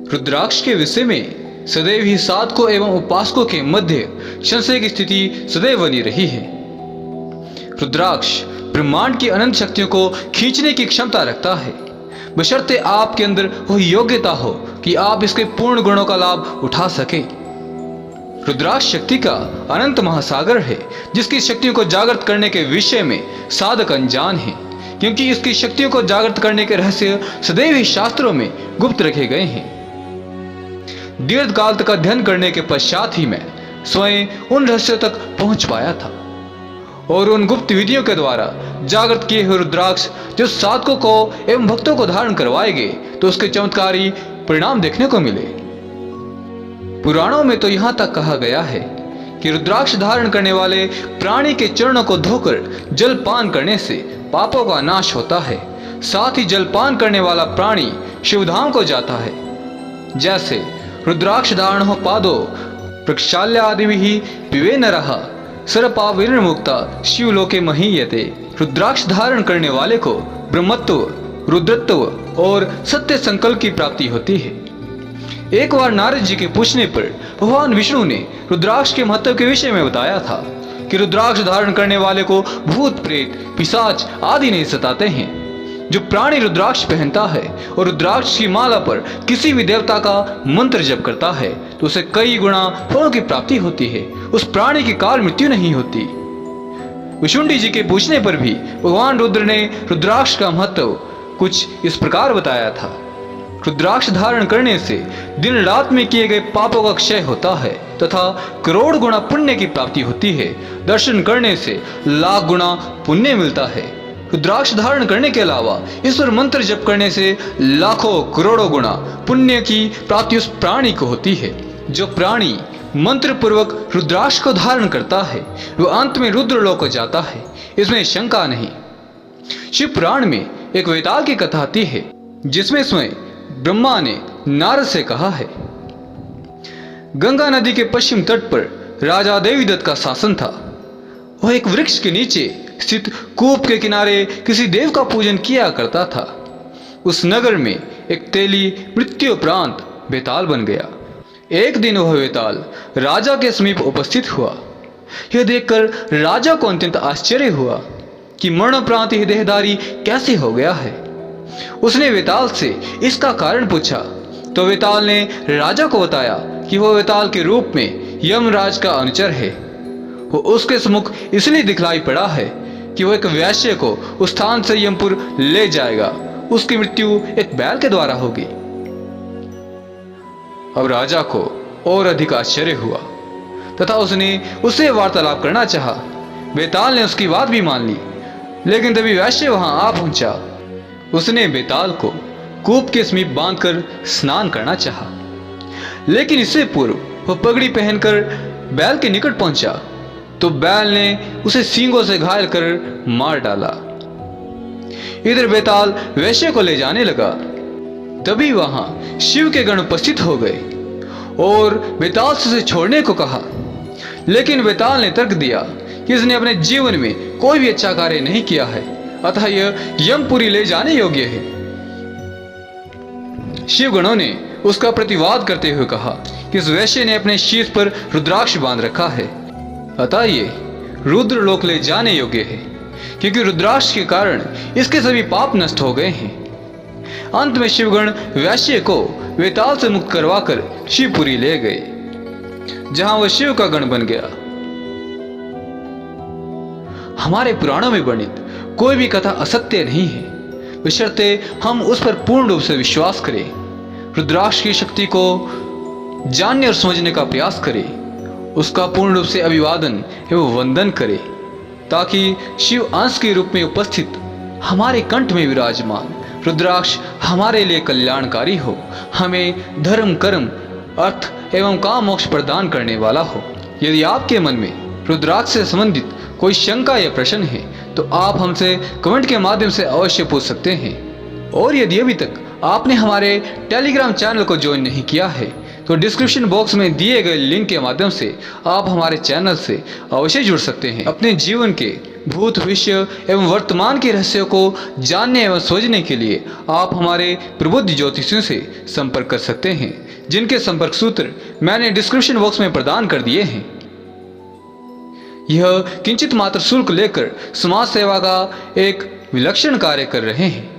रुद्राक्ष के विषय में सदैव ही साधकों एवं उपासकों के मध्य संशय की स्थिति सदैव बनी रही है। रुद्राक्ष ब्रह्मांड की अनंत शक्तियों को खींचने की क्षमता रखता है, बशर्ते आपके अंदर वह योग्यता हो कि आप इसके पूर्ण गुणों का लाभ उठा सके। रुद्राक्ष शक्ति का अनंत महासागर है, जिसकी शक्तियों को जागृत करने के विषय में साधक अनजान है, क्योंकि इसकी शक्तियों को जागृत करने के रहस्य सदैव ही शास्त्रों में गुप्त रखे गए हैं। दीर्घ काल तक अध्ययन करने के पश्चात ही मैं स्वयं उन रहस्यों तक पहुंच पाया था, और उन गुप्त विधियों के द्वारा जागृत किए हुए रुद्राक्ष जो साधकों को एवं भक्तों को धारण करवाएंगे तो उसके चमत्कारी परिणाम देखने को मिले। पुराणों में तो यहाँ तक कहा गया है कि रुद्राक्ष धारण करने वाले प्राणी के चरणों को धोकर जलपान करने से पापों का नाश होता है। साथ ही जलपान करने वाला प्राणी शिवधाम को जाता है। जैसे रुद्राक्ष धारण पादो प्रक्षाल्य आदि भी पिबे नरः सर्वपापविनिर्मुक्ता शिवलोके महीयते। रुद्राक्ष धारण करने वाले को ब्रह्मत्व, रुद्रत्व और सत्य संकल्प की प्राप्ति होती है। एक बार नारद जी के पूछने पर भगवान विष्णु ने रुद्राक्ष के महत्व के विषय में बताया था कि रुद्राक्ष धारण करने वाले को भूत, प्रेत, पिशाच आदि नहीं सताते हैं। जो प्राणी रुद्राक्ष पहनता है और रुद्राक्ष की माला पर किसी भी देवता का मंत्र जप करता है तो उसे कई गुना फलों की प्राप्ति होती है। उस प्राणी की काल मृत्यु नहीं होती। विशुंडी जी के पूछने पर भी भगवान रुद्र ने रुद्राक्ष का महत्व कुछ इस प्रकार बताया था। रुद्राक्ष धारण करने से दिन रात में किए गए पापों का क्षय होता है तथा करोड़ गुना पुण्य की प्राप्ति होती है। दर्शन करने से लाख गुना पुण्य मिलता है। रुद्राक्ष धारण करने के अलावा ईश्वर मंत्र जप करने से लाखों करोड़ों गुना पुण्य की प्राप्ति उस प्राणी को होती है। जो प्राणी मंत्र पूर्वक रुद्राक्ष को धारण करता है वह अंत में रुद्रलोक को जाता है, इसमें शंका नहीं। शिव पुराण में एक वेताल की कथा आती है जिसमें स्वयं ब्रह्मा ने नारद से कहा है। गंगा नदी के पश्चिम तट पर राजा देवीदत्त का शासन था। वह एक वृक्ष के नीचे स्थित कूप के किनारे किसी देव का पूजन किया करता था। उस नगर में एक तेली मृत्यु उपरांत बेताल बन गया। एक दिन वह बेताल राजा के समीप उपस्थित हुआ। यह देखकर राजा को अत्यंत आश्चर्य हुआ कि मरणोपरांत यह देहधारी कैसे हो गया है। उसने वेताल से इसका कारण पूछा तो वेताल ने राजा को बताया कि वह वेताल के रूप में यमराज का अनुचर है। वो उसके सम्मुख इसलिए दिखलाई पड़ा है कि वह एक वैश्य को उस स्थान से यमपुर ले जाएगा। उसकी मृत्यु एक बैल के द्वारा होगी। अब राजा को और अधिक आश्चर्य हुआ तथा उसने उससे वार्तालाप करना चाहा। बेताल ने उसकी बात भी मान ली, लेकिन तभी वैश्य वहां आ पहुंचा। उसने बेताल को कूप के समीप बांधकर स्नान करना चाहा, लेकिन इससे पूर्व वह पगड़ी पहनकर बैल के निकट पहुंचा तो बैल ने उसे सींगों से घायल कर मार डाला। इधर बेताल वैश्य को ले जाने लगा। तभी वहां शिव के गण उपस्थित हो गए और बेताल से उसे छोड़ने को कहा, लेकिन बेताल ने तर्क दिया कि इसने अपने जीवन में कोई भी अच्छा कार्य नहीं किया है, अतः यह यमपुरी ले जाने योग्य है। शिवगणों ने उसका प्रतिवाद करते हुए कहा कि इस वैश्य ने अपने शीश पर रुद्राक्ष बांध रखा है, अतः ये रुद्र लोक ले जाने योग्य है, क्योंकि रुद्राक्ष के कारण इसके सभी पाप नष्ट हो गए हैं। अंत में शिवगण वैश्य को वेताल से मुक्त करवाकर शिवपुरी ले गए, जहां वह शिव का गण बन गया। हमारे पुराणों में वर्णित कोई भी कथा असत्य नहीं है, बशर्ते हम उस पर पूर्ण रूप से विश्वास करें, रुद्राक्ष की शक्ति को जानने और समझने का प्रयास करें, उसका पूर्ण रूप से अभिवादन एवं वंदन करें, ताकि शिव अंश के रूप में उपस्थित हमारे कंठ में विराजमान रुद्राक्ष हमारे लिए कल्याणकारी हो, हमें धर्म, कर्म, अर्थ एवं काम मोक्ष प्रदान करने वाला हो। यदि आपके मन में रुद्राक्ष से संबंधित कोई शंका या प्रश्न है तो आप हमसे कमेंट के माध्यम से अवश्य पूछ सकते हैं। और यदि अभी तक आपने हमारे टेलीग्राम चैनल को ज्वाइन नहीं किया है तो डिस्क्रिप्शन बॉक्स में दिए गए लिंक के माध्यम से आप हमारे चैनल से अवश्य जुड़ सकते हैं। अपने जीवन के भूत, भविष्य एवं वर्तमान के रहस्यों को जानने एवं समझने के लिए आप हमारे प्रबुद्ध ज्योतिषियों से संपर्क कर सकते हैं, जिनके संपर्क सूत्र मैंने डिस्क्रिप्शन बॉक्स में प्रदान कर दिए हैं। यह किंचित मात्र शुल्क लेकर समाज सेवा का एक विलक्षण कार्य कर रहे हैं।